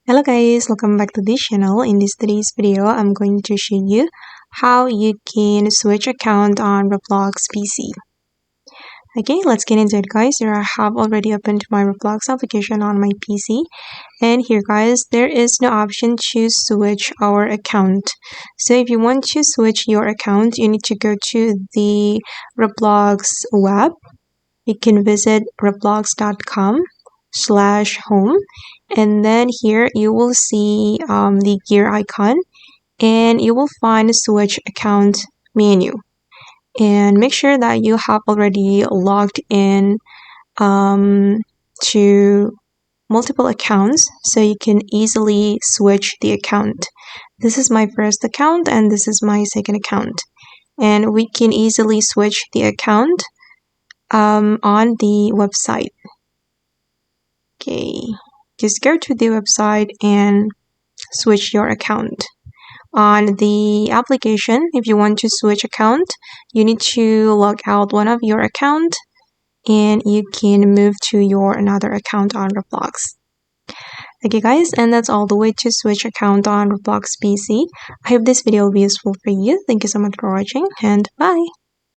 Hello guys, welcome back to this channel. In today's video, I'm going to show you how you can switch account on Roblox PC. Okay, let's get into it guys. Here I have already opened my Roblox application on my PC. And here guys, there is no option to switch our account. So if you want to switch your account, you need to go to the Roblox web. You can visit roblox.com/home, and then here you will see the gear icon, and you will find switch account menu, and make sure that you have already logged in to multiple accounts so you can easily switch the account. This is my first account and this is my second account, and we can easily switch the account on the website. Okay, just go to the website and switch your account. On the application, if you want to switch account, you need to log out one of your account and you can move to your another account on Roblox. Okay guys, and that's all the way to switch account on Roblox PC. I hope this video will be useful for you. Thank you so much for watching and bye!